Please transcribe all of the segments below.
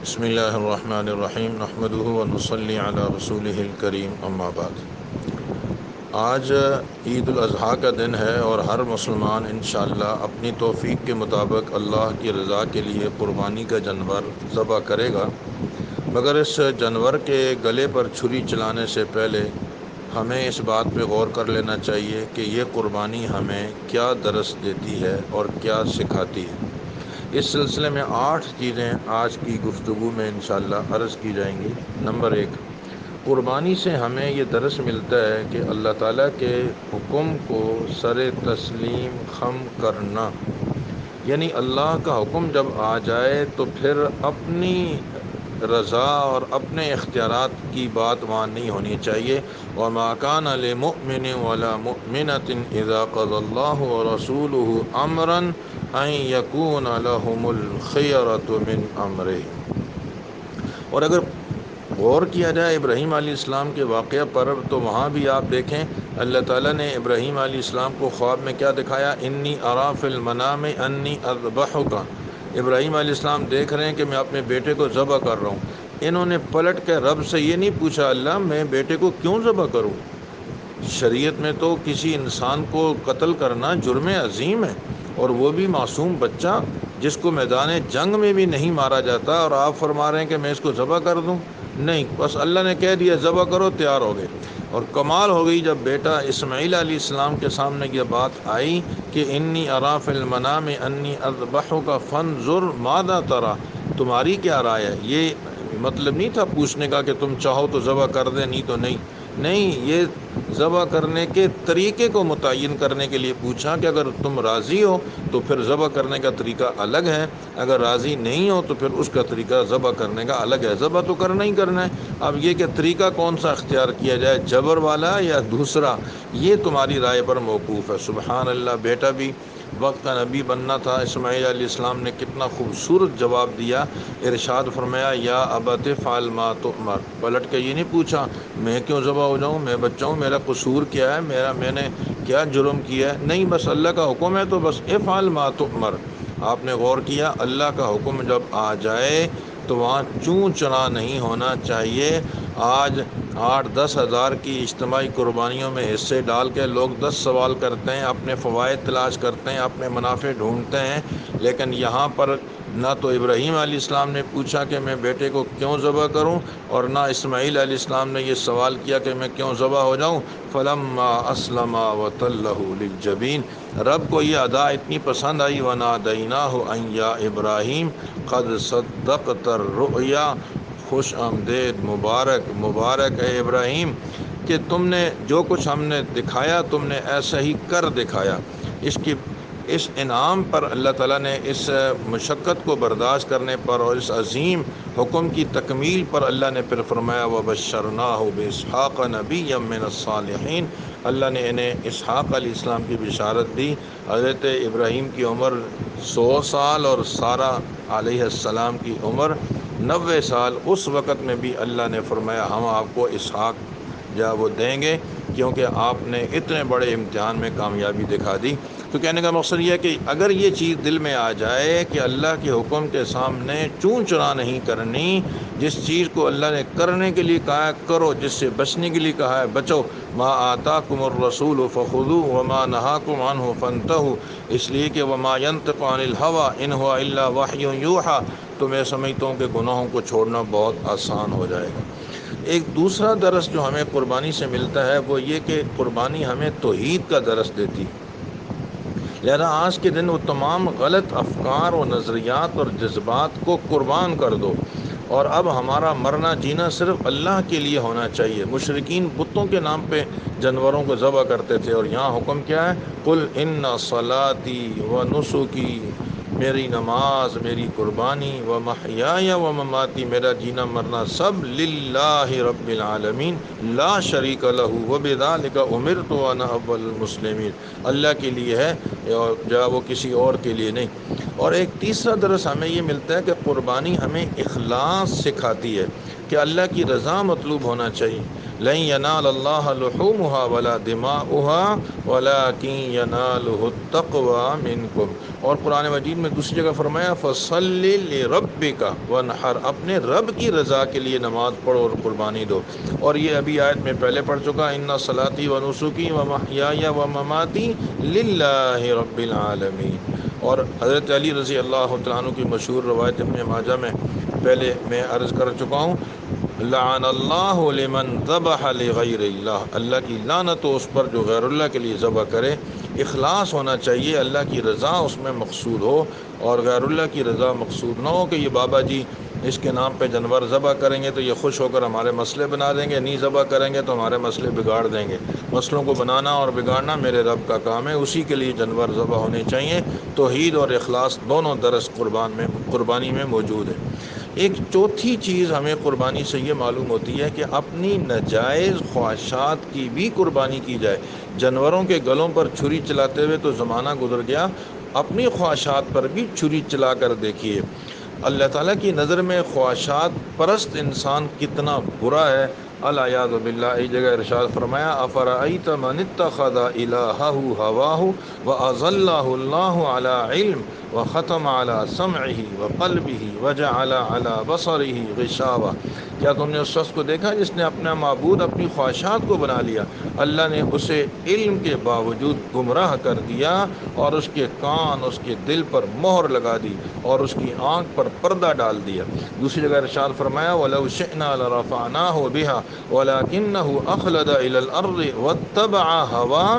بسم اللہ الرحمن الرحیم نحمدہ ونصلی علی رسولہ الکریم اما بعد۔ آج عید الاضحیٰ کا دن ہے اور ہر مسلمان انشاءاللہ اپنی توفیق کے مطابق اللہ کی رضا کے لیے قربانی کا جانور ذبح کرے گا، مگر اس جانور کے گلے پر چھری چلانے سے پہلے ہمیں اس بات پہ غور کر لینا چاہیے کہ یہ قربانی ہمیں کیا درس دیتی ہے اور کیا سکھاتی ہے۔ اس سلسلے میں 8 چیزیں آج کی گفتگو میں انشاءاللہ عرض کی جائیں گی۔ نمبر 1، قربانی سے ہمیں یہ درس ملتا ہے کہ اللہ تعالیٰ کے حکم کو سر تسلیم خم کرنا، یعنی اللہ کا حکم جب آ جائے تو پھر اپنی رضا اور اپنے اختیارات کی بات وہاں نہیں ہونی چاہیے۔ وَمَا كَانَ لِمُؤْمِنٍ وَلَا مُؤْمِنَةٍ إِذَا قَضَى اللَّهُ وَرَسُولُهُ أَمْرًا أَن يَكُونَ لَهُمُ الْخِيَرَةُ مِنْ أَمْرِهِمْ۔ اور اگر غور کیا جائے ابراہیم علیہ السلام کے واقعہ پر تو وہاں بھی آپ دیکھیں اللہ تعالیٰ نے ابراہیم علیہ السلام کو خواب میں کیا دکھایا؟ انی ارا فی المنام انی اذبحک۔ ابراہیم علیہ السلام دیکھ رہے ہیں کہ میں اپنے بیٹے کو ذبح کر رہا ہوں۔ انہوں نے پلٹ کے رب سے یہ نہیں پوچھا اللہ میں بیٹے کو کیوں ذبح کروں؟ شریعت میں تو کسی انسان کو قتل کرنا جرم عظیم ہے، اور وہ بھی معصوم بچہ جس کو میدان جنگ میں بھی نہیں مارا جاتا، اور آپ فرما رہے ہیں کہ میں اس کو ذبح کر دوں؟ نہیں، بس اللہ نے کہہ دیا ذبح کرو، تیار ہو گئے۔ اور کمال ہو گئی جب بیٹا اسماعیل علیہ السلام کے سامنے یہ بات آئی کہ انی ارا فی المنام انی اذبحک فانظر ماذا تری، تمہاری کیا رائے ہے؟ یہ مطلب نہیں تھا پوچھنے کا کہ تم چاہو تو ذبح کر دیں، نہیں تو نہیں، یہ ذبح کرنے کے طریقے کو متعین کرنے کے لیے پوچھا کہ اگر تم راضی ہو تو پھر ذبح کرنے کا طریقہ الگ ہے، اگر راضی نہیں ہو تو پھر اس کا طریقہ ذبح کرنے کا الگ ہے۔ ذبح تو کرنا ہی کرنا ہے، اب یہ کہ طریقہ کون سا اختیار کیا جائے، جبر والا یا دوسرا، یہ تمہاری رائے پر موقوف ہے۔ سبحان اللہ، بیٹا بھی وقت کا نبی بننا تھا۔ اسماعیل علیہ السلام نے کتنا خوبصورت جواب دیا، ارشاد فرمایا یا ابت افعل ما تؤمر۔ پلٹ کے یہ نہیں پوچھا میں کیوں ذبح ہو جاؤں، میں بچہ ہوں، میرا قصور کیا ہے، میں نے کیا جرم کیا ہے؟ نہیں، بس اللہ کا حکم ہے تو بس افعل ما تؤمر۔ آپ نے غور کیا اللہ کا حکم جب آ جائے تو وہاں چوں چرا نہیں ہونا چاہیے۔ آج 8-10 ہزار کی اجتماعی قربانیوں میں حصے ڈال کے لوگ 10 سوال کرتے ہیں، اپنے فوائد تلاش کرتے ہیں، اپنے منافع ڈھونڈتے ہیں، لیکن یہاں پر نہ تو ابراہیم علیہ السلام نے پوچھا کہ میں بیٹے کو کیوں ذبح کروں، اور نہ اسماعیل علیہ السلام نے یہ سوال کیا کہ میں کیوں ذبح ہو جاؤں۔ فلما اسلم وتلہ للجبین، رب کو یہ ادا اتنی پسند آئی ونادیناہ ان یا ابراہیم قد صدقت الرؤیا، خوش آمدید، مبارک مبارک اے ابراہیم کہ تم نے جو کچھ ہم نے دکھایا تم نے ایسا ہی کر دکھایا۔ اس انعام پر اللہ تعالیٰ نے اس مشقت کو برداشت کرنے پر اور اس عظیم حکم کی تکمیل پر اللہ نے پھر فرمایا وَبَشَّرْنَاهُ بِإِسْحَاقَ نَبِيًّا مِّنَ الصَّالِحِينَ۔ اللہ نے انہیں اسحاق علیہ السلام کی بشارت دی۔ حضرت ابراہیم کی عمر 100 سال اور سارہ علیہ السلام کی عمر 90 سال، اس وقت میں بھی اللہ نے فرمایا ہم آپ کو اسحاق وہ دیں گے، کیونکہ آپ نے اتنے بڑے امتحان میں کامیابی دکھا دی۔ تو کہنے کا مقصد یہ ہے کہ اگر یہ چیز دل میں آ جائے کہ اللہ کے حکم کے سامنے چون چرا نہیں کرنی، جس چیز کو اللہ نے کرنے کے لیے کہا ہے کرو، جس سے بچنے کے لیے کہا ہے بچو، ما آتاکم الرسول فخذوہ وما نہاکم عنہ فانتہوا، اس لیے کہ وما ینطق عن الہوی ان ہوا الا وحی یوحی، تو میں سمجھتا ہوں کہ گناہوں کو چھوڑنا بہت آسان ہو جائے گا۔ ایک دوسرا درس جو ہمیں قربانی سے ملتا ہے وہ یہ کہ قربانی ہمیں توحید کا درس دیتی، لہذا آج کے دن وہ تمام غلط افکار و نظریات اور جذبات کو قربان کر دو، اور اب ہمارا مرنا جینا صرف اللہ کے لیے ہونا چاہیے۔ مشرکین بتوں کے نام پہ جانوروں کو ذبح کرتے تھے، اور یہاں حکم کیا ہے؟ قل ان صلاتی و نسکی، میری نماز، میری قربانی، و محیای و مماتی، میرا جینا مرنا سب للہ رب العالمین لا شریک لہ وبذالک امرت وانا اول المسلمین، اللہ کے لیے ہے اور وہ کسی اور کے لیے نہیں۔ اور ایک تیسرا درس ہمیں یہ ملتا ہے کہ قربانی ہمیں اخلاص سکھاتی ہے کہ اللہ کی رضا مطلوب ہونا چاہیے۔ لن ينال الله لحومها ولا دماؤها ولكن يناله التقوى منكم۔ اور قرآن مجید میں دوسری جگہ فرمایا فصل لربك وانحر، اپنے رب کی رضا کے لیے نماز پڑھو اور قربانی دو۔ اور یہ ابھی آیت میں پہلے پڑھ چکا، ان صلاتی و نسکی و محیای و مماتی للہ رب العالمین۔ اور حضرت علی رضی اللہ تعالیٰ عنہ کی مشہور روایت ابن ماجہ میں پہلے میں عرض کر چکا ہوں، لعن اللہ لمن ذبح لغیر اللہ، اللہ کی لعنت ہو اس پر جو غیر اللہ کے لیے ذبح کرے۔ اخلاص ہونا چاہیے، اللہ کی رضا اس میں مقصود ہو، اور غیر اللہ کی رضا مقصود نہ ہو کہ یہ بابا جی اس کے نام پہ جانور ذبح کریں گے تو یہ خوش ہو کر ہمارے مسئلے بنا دیں گے، نہیں ذبح کریں گے تو ہمارے مسئلے بگاڑ دیں گے۔ مسئلوں کو بنانا اور بگاڑنا میرے رب کا کام ہے، اسی کے لیے جانور ذبح ہونے چاہیے۔ توحید اور اخلاص دونوں درس قربانی میں موجود ہے۔ ایک چوتھی چیز ہمیں قربانی سے یہ معلوم ہوتی ہے کہ اپنی ناجائز خواہشات کی بھی قربانی کی جائے۔ جانوروں کے گلوں پر چھری چلاتے ہوئے تو زمانہ گزر گیا، اپنی خواہشات پر بھی چھری چلا کر دیکھیے۔ اللہ تعالیٰ کی نظر میں خواہشات پرست انسان کتنا برا ہے۔ العیاذ باللہ، ایک جگہ ارشاد فرمایا افرأیت من اتخذ الہہ ہواہ واضلہ اللہ علی علم وختم علی سمعہ وقلبہ وجعل علی بصرہ غشاوہ، کیا تم نے اس شخص کو دیکھا جس نے اپنا معبود اپنی خواہشات کو بنا لیا؟ اللہ نے اسے علم کے باوجود گمراہ کر دیا، اور اس کے کان، اس کے دل پر مہر لگا دی، اور اس کی آنکھ پر پردہ ڈال دیا۔ دوسری جگہ ارشاد فرمایا وَلَوْ شِئْنَا لَرَفَعْنَاهُ بِهَا وَلَكِنَّهُ أَخْلَدَ إِلَى الْأَرْضِ وَاتَّبَعَ هَوَاهُ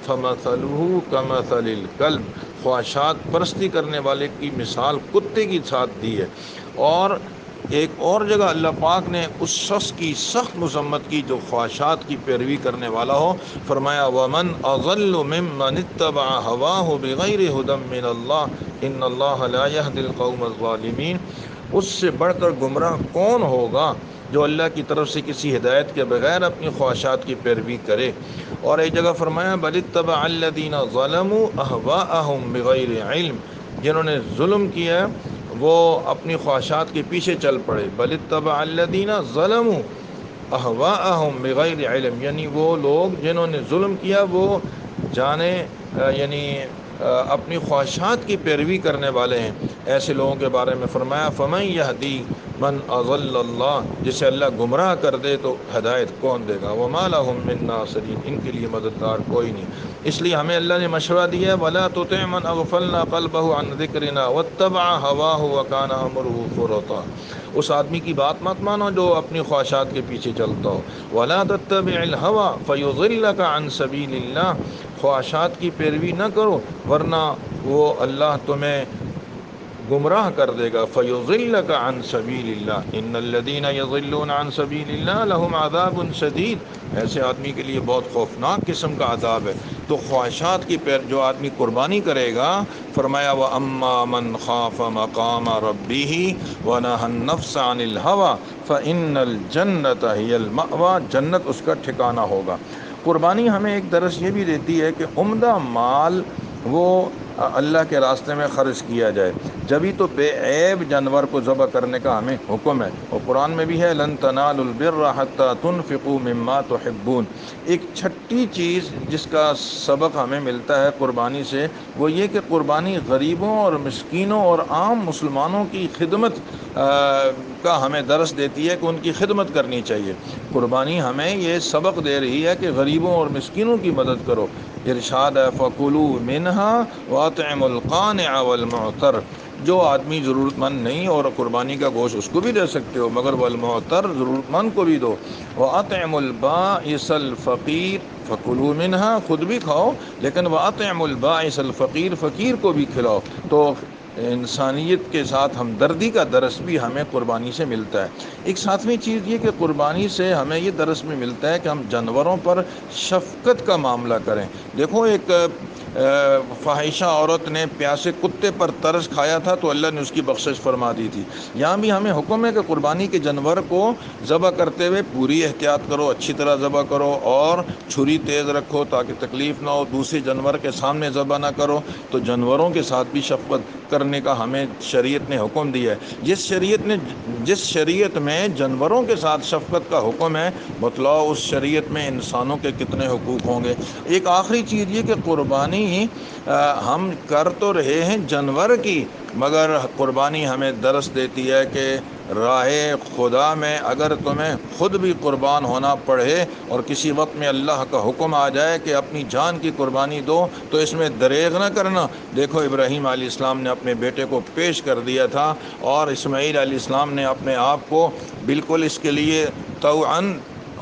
فَمَثَلُهُ كَمَثَلِ الْكَلْبِ، خواہشات پرستی کرنے والے کی مثال کتے کی ساتھ دی ہے۔ اور ایک اور جگہ اللہ پاک نے اس شخص کی سخت مذمت کی جو خواہشات کی پیروی کرنے والا ہو، فرمایا وَمَنْ أَضَلُّ مِمَّنِ اتَّبَعَ هَوَاهُ بِغَيْرِ هُدًى مِّنَ اللَّهِ إِنَّ اللَّهَ لَا يَهْدِي الْقَوْمَ الظَّالِمِينَ، اس سے بڑھ کر گمراہ کون ہوگا جو اللہ کی طرف سے کسی ہدایت کے بغیر اپنی خواہشات کی پیروی کرے۔ اور ایک جگہ فرمایا بَلِ اتَّبَعَ الَّذِينَ ظَلَمُوا أَهْوَاءَهُمْ بِغَيْرِ عِلْمٍ، جنہوں نے ظلم کیا وہ اپنی خواہشات کے پیچھے چل پڑے۔ بَلِ اتَّبَعَ الَّذِينَ ظَلَمُوا أَهْوَاءَهُمْ بِغَيْرِ عِلْمٍ، یعنی وہ لوگ جنہوں نے ظلم کیا وہ جانے یعنی اپنی خواہشات کی پیروی کرنے والے ہیں۔ ایسے لوگوں کے بارے میں فرمایا فَمَن يَهْدِي مَنْ أَضَلَّ اللَّهُ، جسے اللہ گمراہ کر دے تو ہدایت کون دے گا؟ وَمَا لَهُم مِّن نَاصِرِينَ، ان کے لیے مددگار کوئی نہیں۔ اس لیے ہمیں اللہ نے مشورہ دیا ہے وَلَا تُطِعْ مَنْ أَغْفَلْنَا قَلْبَهُ عَنْ ذِكْرِنَا وَاتَّبَعَ هَوَاهُ وَكَانَ أَمْرُهُ فُرُطًا، اس آدمی کی بات مت مانو جو اپنی خواہشات کے پیچھے چلتا ہو۔ وَلَا تَتَّبِعِ الْهَوَىٰ فَيُضِلَّكَ عَنْ سَبِيلِ اللَّهِ، خواہشات کی پیروی نہ کرو ورنہ وہ اللہ تمہیں گمراہ کر دے گا۔ فَيُضِلَّكَ عَنْ سَبِيلِ اللَّهِ إِنَّ الَّذِينَ يَضِلُّونَ عَنْ سَبِيلِ اللَّهِ لَهُمْ عَذَابٌ شَدِيدٌ، ایسے آدمی کے لیے بہت خوفناک قسم کا عذاب ہے۔ تو خواہشات کی جو آدمی قربانی کرے گا، فرمایا وَأَمَّا مَنْ خَافَ مَقَامَ رَبِّهِ وَنَهَى النَّفْسَ عَنِ الْهَوَىٰ فَإِنَّ الْجَنَّةَ هِيَ الْمَأْوَىٰ، جنت اس کا ٹھکانہ ہوگا۔ قربانی ہمیں ایک درس یہ بھی دیتی ہے کہ عمدہ مال وہ اللہ کے راستے میں خرچ کیا جائے، جبھی تو بے عیب جانور کو ذبح کرنے کا ہمیں حکم ہے۔ اور قرآن میں بھی ہے لَن تَنَالُوا الْبِرَّ حَتَّىٰ تُنْفِقُوا مِمَّا تُحِبُّونَ۔ ایک چھٹی چیز جس کا سبق ہمیں ملتا ہے قربانی سے وہ یہ کہ قربانی غریبوں اور مسکینوں اور عام مسلمانوں کی خدمت کا ہمیں درس دیتی ہے کہ ان کی خدمت کرنی چاہیے۔ قربانی ہمیں یہ سبق دے رہی ہے کہ غریبوں اور مسکینوں کی مدد کرو۔ ارشاد ہے فَكُلُوا مِنْهَا وَأَطْعِمُوا الْقَانِعَ وَالْمُعْتَرَّ، جو آدمی ضرورت مند نہیں اور قربانی کا گوشت اس کو بھی دے سکتے ہو مگر والمعتر، ضرورت مند کو بھی دو۔ وَأَطْعِمُوا الْبَائِسَ الْفَقِيرَ، فَكُلُوا مِنْهَا، خود بھی کھاؤ لیکن وَأَطْعِمُوا الْبَائِسَ الْفَقِيرَ، فقیر کو بھی کھلاؤ۔ تو انسانیت کے ساتھ ہمدردی کا درس بھی ہمیں قربانی سے ملتا ہے۔ ایک ساتویں چیز یہ کہ قربانی سے ہمیں یہ درس بھی ملتا ہے کہ ہم جانوروں پر شفقت کا معاملہ کریں۔ دیکھو ایک فاحشہ عورت نے پیاسے کتے پر ترس کھایا تھا تو اللہ نے اس کی بخشش فرما دی تھی۔ یہاں بھی ہمیں حکم ہے کہ قربانی کے جانور کو ذبح کرتے ہوئے پوری احتیاط کرو، اچھی طرح ذبح کرو اور چھری تیز رکھو تاکہ تکلیف نہ ہو، دوسرے جانور کے سامنے ذبح نہ کرو۔ تو جانوروں کے ساتھ بھی شفقت کرنے کا ہمیں شریعت نے حکم دیا ہے۔ جس شریعت میں جانوروں کے ساتھ شفقت کا حکم ہے، بتلاؤ اس شریعت میں انسانوں کے کتنے حقوق ہوں گے۔ ایک آخری چیز یہ کہ قربانی ہم کر تو رہے ہیں جانور کی، مگر قربانی ہمیں درس دیتی ہے کہ راہ خدا میں اگر تمہیں خود بھی قربان ہونا پڑے اور کسی وقت میں اللہ کا حکم آ جائے کہ اپنی جان کی قربانی دو تو اس میں دریغ نہ کرنا۔ دیکھو ابراہیم علیہ السلام نے اپنے بیٹے کو پیش کر دیا تھا اور اسماعیل علیہ السلام نے اپنے آپ کو بالکل اس کے لیے طوعاً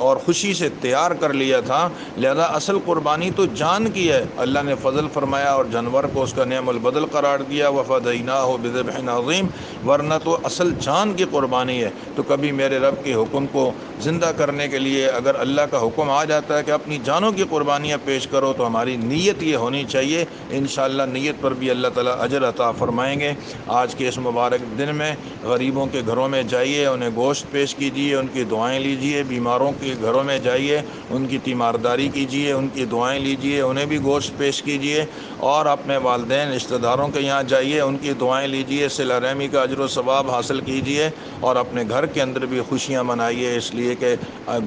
اور خوشی سے تیار کر لیا تھا، لہذا اصل قربانی تو جان کی ہے۔ اللہ نے فضل فرمایا اور جانور کو اس کا نعم البدل قرار دیا، وفدیناہ بذبح عظیم، ورنہ تو اصل جان کی قربانی ہے۔ تو کبھی میرے رب کے حکم کو زندہ کرنے کے لیے اگر اللہ کا حکم آ جاتا ہے کہ اپنی جانوں کی قربانیاں پیش کرو تو ہماری نیت یہ ہونی چاہیے، انشاءاللہ نیت پر بھی اللہ تعالیٰ اجر عطا فرمائیں گے۔ آج کے اس مبارک دن میں غریبوں کے گھروں میں جائیے، انہیں گوشت پیش کیجیے، ان کی دعائیں لیجیے، بیماروں کے گھروں میں جائیے، ان کی تیمارداری کیجیے، ان کی دعائیں لیجیے، انہیں بھی گوشت پیش کیجیے، اور اپنے والدین رشتہ داروں کے یہاں جائیے، ان کی دعائیں لیجیے، صلہ رحمی کا اجر و ثواب حاصل کیجیے، اور اپنے گھر کے اندر بھی خوشیاں منائیے، اس لیے کہ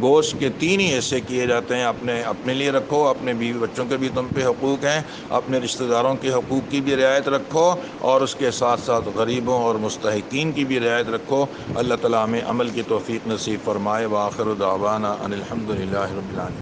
گوشت کے 3 ہی حصے کیے جاتے ہیں۔ اپنے لیے رکھو، اپنے بیوی بچوں کے بھی تم پہ حقوق ہیں، اپنے رشتہ داروں کے حقوق کی بھی رعایت رکھو، اور اس کے ساتھ ساتھ غریبوں اور مستحقین کی بھی رعایت رکھو۔ اللہ تعالیٰ ہمیں عمل کی توفیق نصیب فرمائے۔ وآخر دعوانا ان الحمد للہ رب العالمین۔